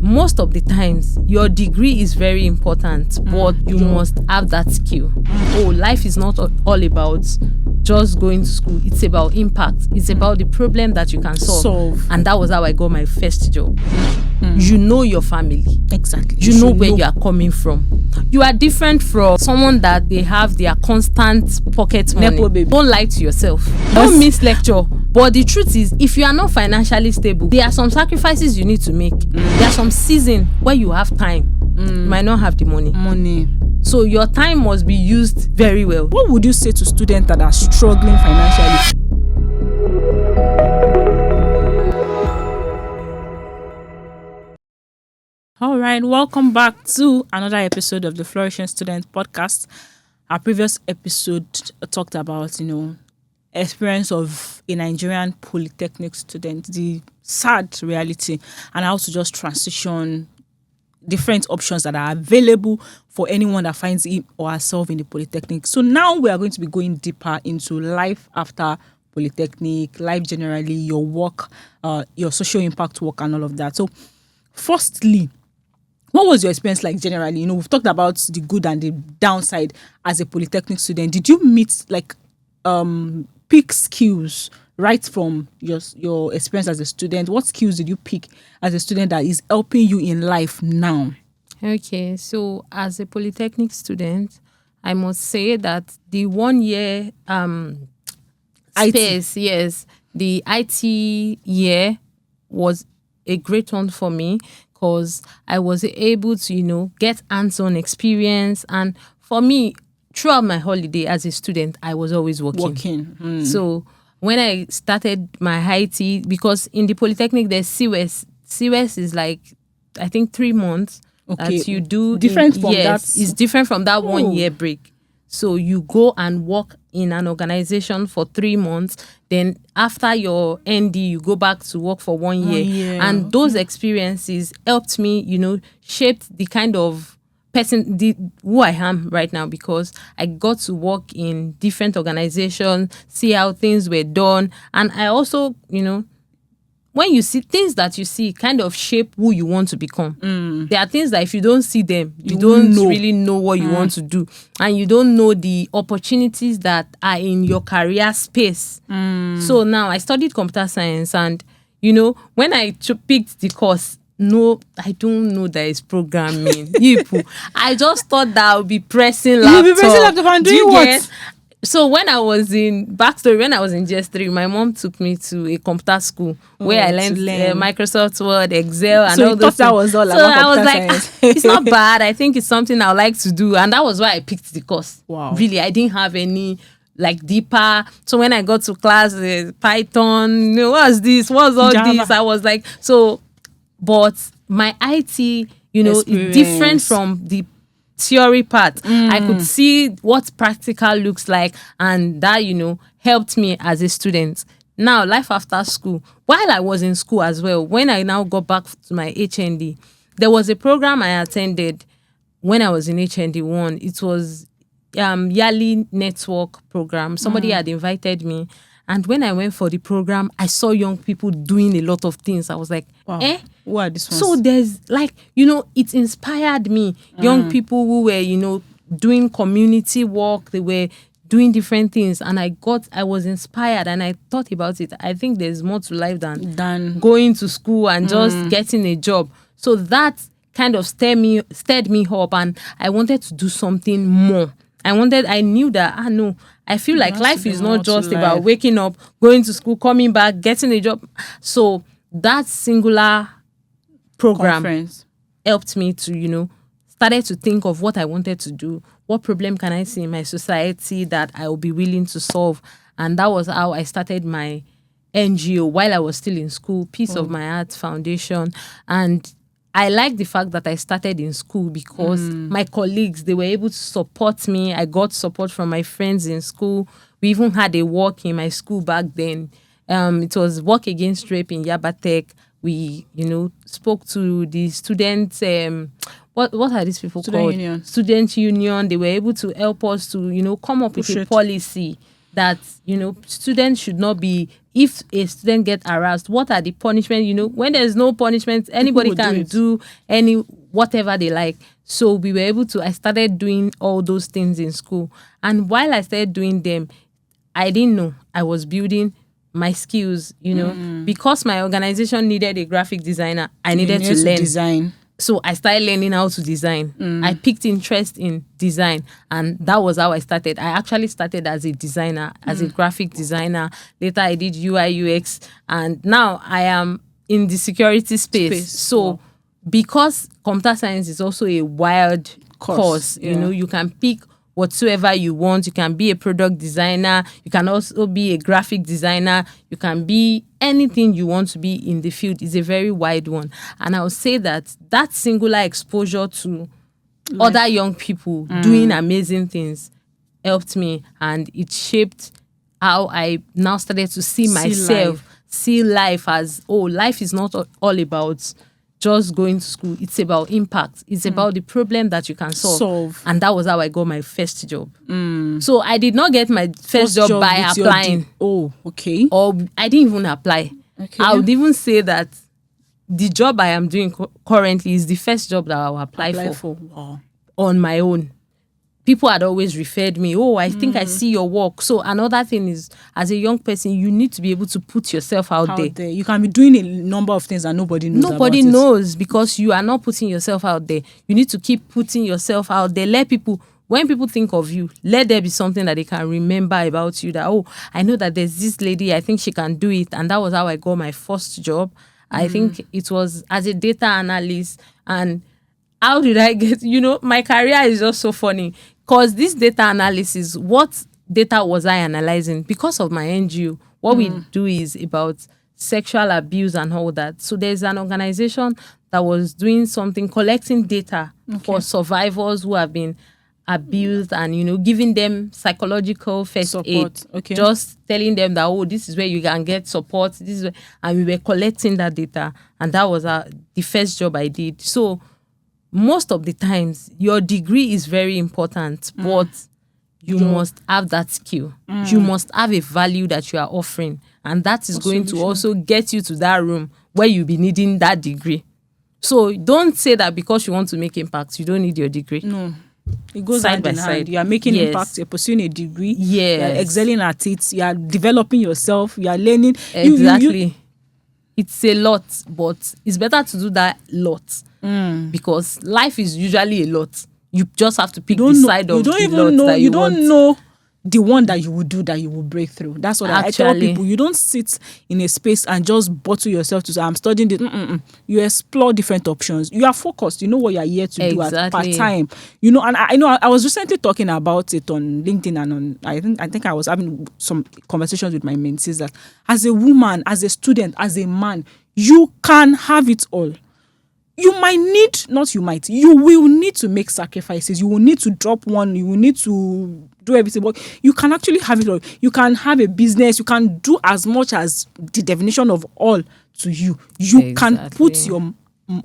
most of the times your degree is very important, but you must have that skill. Life is not all about just going to school. It's about impact. It's about the problem that you can solve. And that was how I got my first job. You know your family. Exactly. You know where you are coming from. You are different from someone that they have their constant pocket money. Nepo baby. Don't lie to yourself. Don't miss lecture. But the truth is, if you are not financially stable, there are some sacrifices you need to make. There are some seasons where you have time. You might not have the money. So your time must be used very well. What would you say to students that are struggling financially? All right, welcome back to another episode of the Flourishing Students Podcast. Our previous episode talked about, experience of a Nigerian polytechnic student, the sad reality, and how to just transition different options that are available for anyone that finds him or herself in the polytechnic. So now we are going to be going deeper into life after polytechnic, life generally, your work, your social impact work, and all of that. So, firstly, what was your experience like generally? We've talked about the good and the downside as a polytechnic student. Did you meet pick skills right from your experience as a student? What skills did you pick as a student that is helping you in life now? Okay, so as a polytechnic student, I must say that the 1 year space, yes, the IT year was a great one for me, because I was able to, get hands-on experience. And for me, throughout my holiday as a student, I was always working. So when I started my IT, because in the polytechnic, there's CWES. CWES is like, I think 3 months that you do. Different from that? It's different from that 1 year break. So you go and work in an organization for 3 months. Then after your ND, you go back to work for 1 year. And those experiences helped me, shaped the kind of person, who I am right now, because I got to work in different organizations, see how things were done. And I also, when you see things that you see kind of shape who you want to become. There are things that if you don't see them, you don't really know what you want to do. And you don't know the opportunities that are in your career space. So now I studied computer science, and, when I picked the course, no, I don't know that it's programming. I just thought that I would be pressing laptop. You'll be pressing laptop and doing what? So when I was in GS3, my mom took me to a computer school where I learned Microsoft Word, Excel, and all those things. That was all so about I was computer like, science. it's not bad. I think it's something I would like to do. And that was why I picked the course. Wow. Really, I didn't have any deeper. So when I got to class, Python, what's this? What's all Java. this? I was like, but my IT, is different from the theory part. I could see what practical looks like, and that helped me as a student. Now, life after school, while I was in school as well, when I now got back to my HND, there was a program I attended when I was in HND 1. It was yearly network program. Somebody had invited me, and when I went for the program, I saw young people doing a lot of things. I was like, wow. Who are these ones? So there's it inspired me. Young people who were, doing community work, they were doing different things, and I was inspired, and I thought about it. I think there's more to life than going to school and just getting a job. So that kind of stirred me up, and I wanted to do something more. I knew that, no, I feel like life is not just about waking up, going to school, coming back, getting a job. So that singular program helped me to, started to think of what I wanted to do. What problem can I see in my society that I will be willing to solve? And that was how I started my NGO while I was still in school, Peace of My Heart Foundation. And I like the fact that I started in school because my colleagues, they were able to support me. I got support from my friends in school. We even had a walk in my school back then. It was Walk Against Rape in Yabatech. We, spoke to the students. What are these people called? Union. Student Union. They were able to help us to, come up with a policy that, students should not be, if a student get harassed, what are the punishment? When there's no punishment, anybody can do any whatever they like. So we were able to, I started doing all those things in school. And while I started doing them, I didn't know I was building my skills, because my organization needed a graphic designer. I needed to learn design. So I started learning how to design. I picked interest in design, and that was how I started. I actually started as a designer, as a graphic designer. Later I did UI UX, and now I am in the security space. So because computer science is also a wild course, you can pick whatsoever you want. You can be a product designer. You can also be a graphic designer. You can be anything you want to be in the field. Is a very wide one. And I would say that singular exposure to other young people doing amazing things helped me, and it shaped how I now started to see myself, see life as, life is not all about just going to school. It's about impact. It's about the problem that you can solve. And that was how I got my first job. So I did not get my first job by applying. Okay. Or I didn't even apply. Okay. I would even say that the job I am doing currently is the first job that I will apply for. Wow. On my own. People had always referred me, I think I see your work. So another thing is, as a young person, you need to be able to put yourself out there. You can be doing a number of things and nobody knows Nobody knows because you are not putting yourself out there. You need to keep putting yourself out there. When people think of you, let there be something that they can remember about you, that, I know that there's this lady, I think she can do it. And that was how I got my first job. I think it was as a data analyst. And how did I get, my career is just so funny. Because this data analysis, what data was I analyzing? Because of my NGO, what we do is about sexual abuse and all that. So there's an organization that was doing something, collecting data for survivors who have been abused and, giving them psychological first aid. Okay. Just telling them that, this is where you can get support. And we were collecting that data. And that was the first job I did. So most of the times, your degree is very important, but you must have that skill. You must have a value that you are offering. And that is going to also get you to that room where you'll be needing that degree. So don't say that because you want to make impact, you don't need your degree. No. It goes side by side. You are making impact, you're pursuing a degree, you're excelling at it, you are developing yourself, you are learning. Exactly. It's a lot, but it's better to do that lot. Because life is usually a lot. You just have to pick the side of the lot that you want. You don't know the one that you will do that you will break through. That's what I tell people. You don't sit in a space and just bottle yourself to say, I'm studying this. You explore different options. You are focused. You know what you are here to do at part-time. And I was recently talking about it on LinkedIn and on, I think I was having some conversations with my mentees that as a woman, as a student, as a man, you can have it all. You will need to make sacrifices. You will need to drop one. You will need to do everything. But you can actually have it all. You can have a business. You can do as much as the definition of all to you. You can put your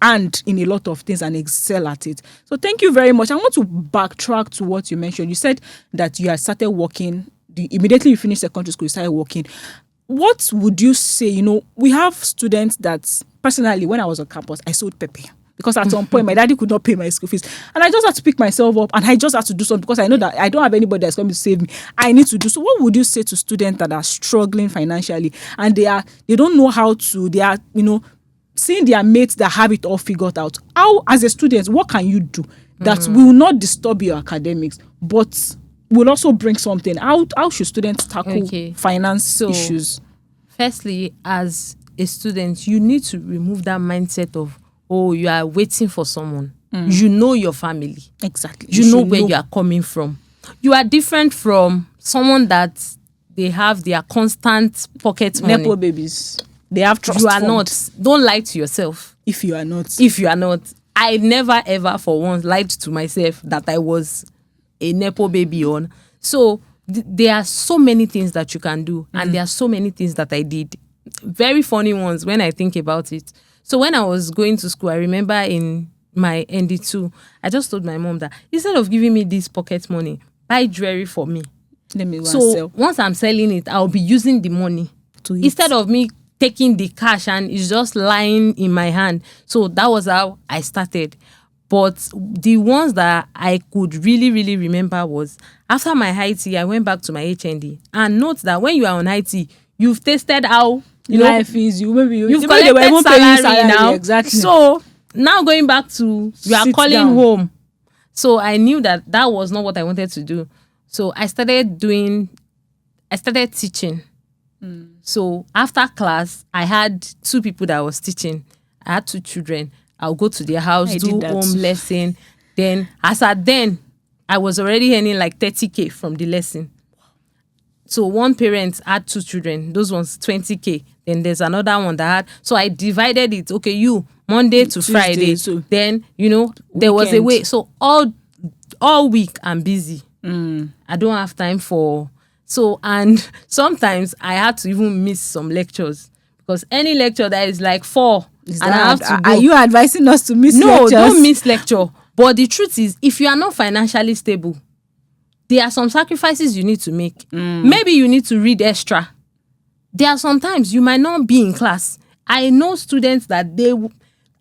hand in a lot of things and excel at it. So thank you very much. I want to backtrack to what you mentioned. You said that you had started working. Immediately you finished secondary school, you started working. What would you say? We have students that, personally, when I was on campus, I sold pepper. Because at some point, my daddy could not pay my school fees. And I just had to pick myself up and I just had to do something because I know that I don't have anybody that's going to save me. I need to do. So what would you say to students that are struggling financially and they don't know how to, they are, seeing their mates that have it all figured out? How, as a student, what can you do that will not disturb your academics, but will also bring something? How should students tackle finance issues? Firstly, as a student, you need to remove that mindset of, you are waiting for someone. You know your family. Exactly. You know where you are coming from. You are different from someone that they have their constant pocket money. Nepo babies. They have trust You are fund. not. Don't lie to yourself. If you are not. I never ever for once lied to myself that I was a Nepo baby on. So there are so many things that you can do. And there are so many things that I did. Very funny ones when I think about it. So when I was going to school, I remember in my ND2, I just told my mom that instead of giving me this pocket money, buy jewelry for me. Let me go and So sell. once I'm selling it, I'll be using the money To eat. instead of me taking the cash and it's just lying in my hand. So that was how I started. But the ones that I could really, really remember was after my IT, I went back to my HND. And note that when you are on IT, you've tasted how Life is you. Maybe you've maybe they were collected even paying salary now. Exactly. So now going back to you are Sit calling down. home. So I knew that was not what I wanted to do. So I started teaching. So after class, I had 2 people that I was teaching. I had 2 children. I'll go to their house, I do did that home too. lesson. Then I was already earning like 30K from the lesson. So one parent had 2 children. Those ones 20K. Then there's another one that had. So I divided it. Okay, you Monday to Tuesday, Friday. so Then there was a weekend. way. So all week I'm busy. I don't have time for. So and sometimes I had to even miss some lectures because any lecture that is like 4 Is and I have that- to go. Are you advising us to miss No, lectures? don't miss lecture. But the truth is, if you are not financially stable, there are some sacrifices you need to make. Maybe you need to read extra. There are sometimes you might not be in class. I know students that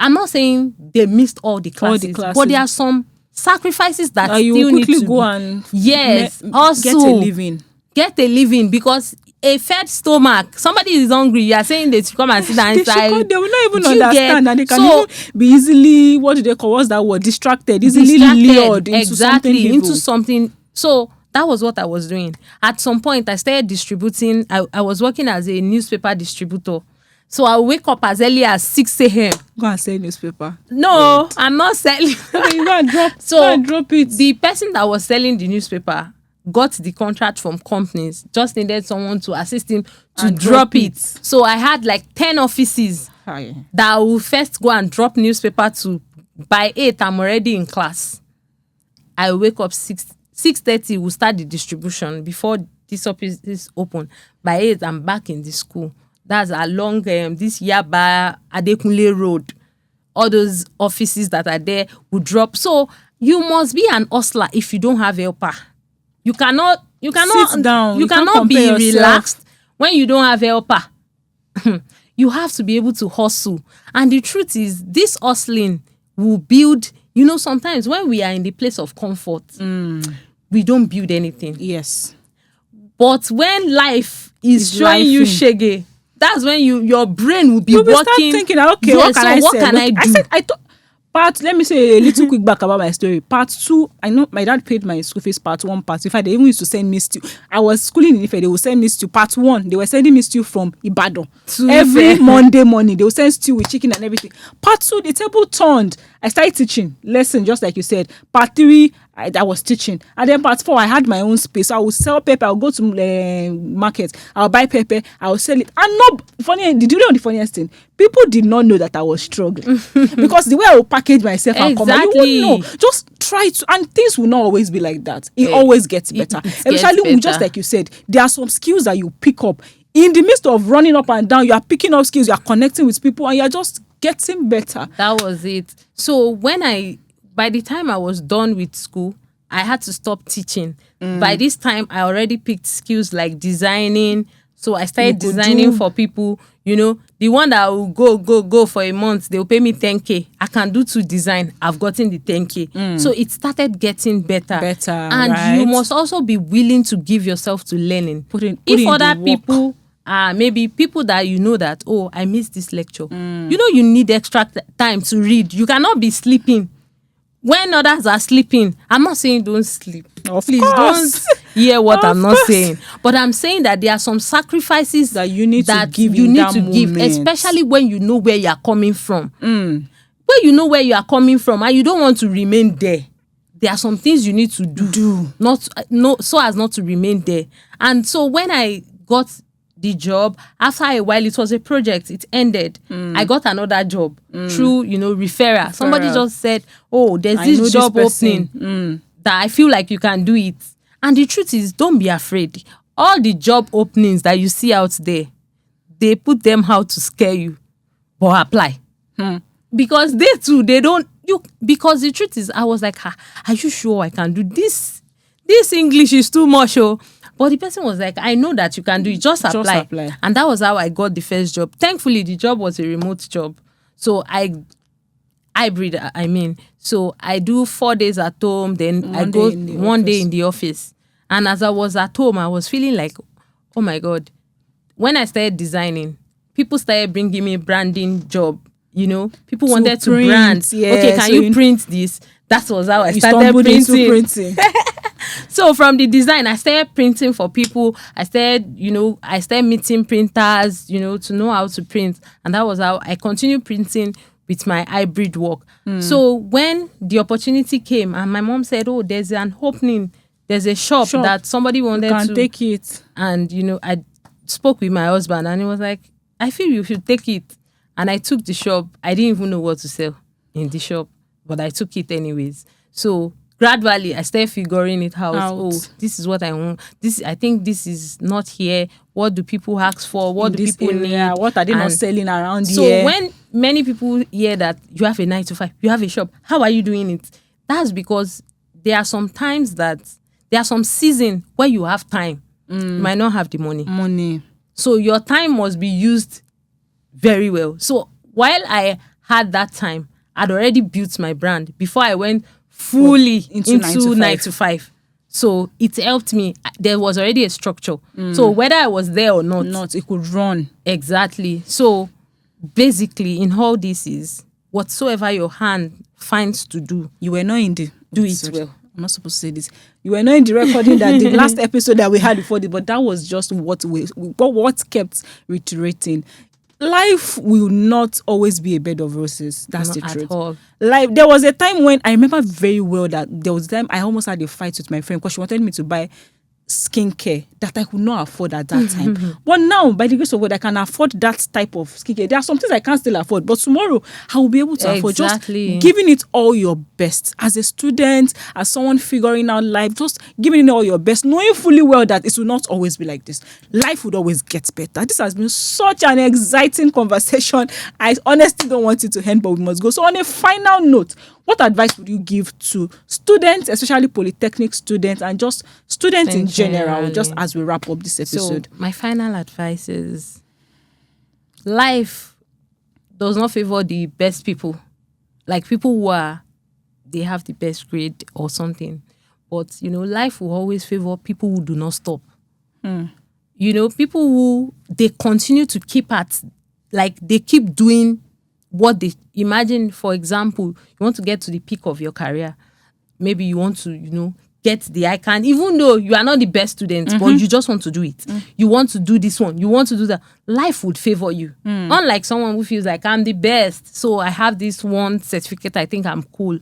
I'm not saying they missed all the classes, but there are some sacrifices that you still will need quickly to go be. and Yes, get also a living. Get a living because a fed stomach, somebody is hungry, you are saying they should come and sit down inside. They will not even Do you understand, get? and they can So, even be easily, what do they call, what's that word, distracted, easily lured into something evil. into something. So that was what I was doing. At some point, I started distributing. I was working as a newspaper distributor. So I wake up as early as 6 a.m. Go and sell newspaper. No, I'm not selling. Okay, you go and drop. So go and drop it. the person that was selling the newspaper got the contract from companies, just needed someone to assist him to And drop it. So I had like 10 offices Hi. that I will first go and drop newspaper to. By 8, I'm already in class. I wake up 6:30, we'll start the distribution before this office is open. By 8, I'm back in the school. That's along this Yaba Adekunle Road. All those offices that are there will drop. So you must be an hustler if you don't have helper. You cannot Sit down. You You can't cannot be compare yourself. relaxed when you don't have helper. You have to be able to hustle. And the truth is, this hustling will build, sometimes when we are in the place of comfort, we don't build anything. Yes. But when life is It's showing you lifing. shege, that's when your brain will be You will working. start thinking, okay, Yeah, what can so I what say? can I do? I said, let me say a little quick back about my story. Part 2, I know my dad paid my school fees. Part 1, part 2. In fact, they even used to send me stew. I was schooling in Ife, they would send me stew. Part 1, they were sending me stew from Ibadan. To Every Ife. Monday morning, they would send stew with chicken and everything. Part 2, the table turned. I started teaching lesson, just like you said. Part 3, I was teaching. And then part 4, I had my own space. I would sell pepper. I'll go to market. I'll buy pepper. I'll sell it. And no, did you know the funniest thing? People did not know that I was struggling. Because the way I would package myself and come out, you Exactly. won't know. Just try to, and things will not always be like that. It always gets better. it gets Especially when, just better. like you said, there are some skills that you pick up. In the midst of running up and down, you are picking up skills, you are connecting with people, and you're just getting better. That was it. So by the time I was done with school, I had to stop teaching. By this time, I already picked skills like designing. So I started You could designing do- for people. The one that will go for a month, they'll pay me 10K. I can do 2 design. I've gotten the 10K. So it started getting better. And you right? must also be willing to give yourself to learning. Put in If the other work. people maybe people that that, I missed this lecture. You need extra time to read. You cannot be sleeping. When others are sleeping, I'm not saying don't sleep. Of Please course. don't hear what Of I'm not course. saying. But I'm saying that there are some sacrifices That you need to give you in need that to give, moment. especially when you know where you are coming from. When you know where you are coming from and you don't want to remain there, there are some things you need to do. So as not to remain there. And so when I got the job, after a while, it was a project, it ended. I got another job through referral. Somebody just said, there's I know this this job person. opening that I feel like you can do it. And the truth is, don't be afraid. All the job openings that you see out there, they put them out to scare you, but apply. Because they don't, because the truth is, I was like, are you sure I can do this? This English is too much. But the person was like, I know that you can do it. Just apply. And that was how I got the first job. Thankfully, the job was a remote job. So hybrid, I mean. So I do 4 days at home, then I go one day in the office. And as I was at home, I was feeling like, oh my God. When I started designing, people started bringing me branding job. You know, people wanted to brand. Yeah, okay, can you print this? That was how I started printing. So from the design, I started printing for people. I started meeting printers, to know how to print. And that was how I continued printing with my hybrid work. So when the opportunity came and my mom said, oh, there's an opening, there's a shop that somebody wanted to take it. And, I spoke with my husband and he was like, I feel you should take it. And I took the shop. I didn't even know what to sell in the shop, but I took it anyways. So gradually, I started figuring it out. Oh, this is what I want. I think this is not here. What do people ask for? What do people need? What are they not selling around so here? So when many people hear that you have a 9 to 5, you have a shop, how are you doing it? That's because there are some times that there are some seasons where you have time. You might not have the money. So your time must be used very well. So while I had that time, I'd already built my brand before I went fully into 9 to 5. So it helped me. There was already a structure. So whether I was there or not, it could run. Exactly. So basically, in all this is whatsoever your hand finds to do, you were not in the do it well. I'm not supposed to say this. You were not in the recording that the last episode that we had before this, but that was just what kept reiterating. Life will not always be a bed of roses. That's the truth. All. Like, there was a time when I remember very well that there was a time I almost had a fight with my friend because she wanted me to buy skincare that I could not afford at that time. But now, by the grace of God, I can afford that type of skincare. There are some things I can't still afford, but tomorrow I will be able to afford. Just giving it all your best as a student, as someone figuring out life, just giving it all your best, knowing fully well that it will not always be like this. Life would always get better. This has been such an exciting conversation. I honestly don't want it to end, but we must go. So on a final note, what advice would you give to students, especially polytechnic students and just students in general, just as we wrap up this episode? So my final advice is life does not favor the best people. Like people who they have the best grade or something. But, life will always favor people who do not stop. People who they continue to keep at, like they keep doing what they imagine. For example, you want to get to the peak of your career. Maybe you want to, get the icon, even though you are not the best student, but you just want to do it. You want to do this one. You want to do that. Life would favor you. Unlike someone who feels like I'm the best, so I have this one certificate, I think I'm cool.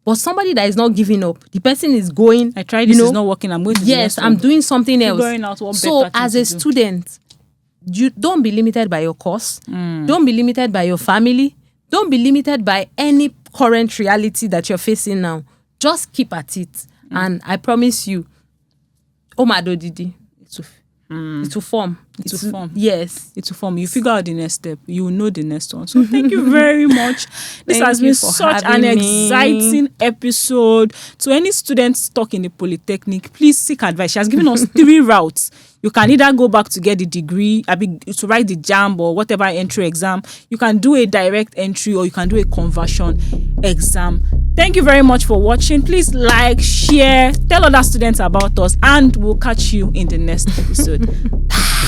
But somebody that is not giving up, the person is going. I tried this, is not working. I'm going to yes, I'm doing something else. Out what so as a student, you don't be limited by your course. Don't be limited by your family. Don't be limited by any current reality that you're facing now. Just keep at it. And I promise you, Omado Didi, it will form. It will form. Yes. It will form. You figure out the next step. You will know the next one. So thank you very much. This has been such an exciting episode. To any students stuck in the polytechnic, please seek advice. She has given us 3 routes. You can either go back to get the degree, to write the JAMB or whatever entry exam. You can do a direct entry or you can do a conversion exam. Thank you very much for watching. Please like, share, tell other students about us, and we'll catch you in the next episode. Bye.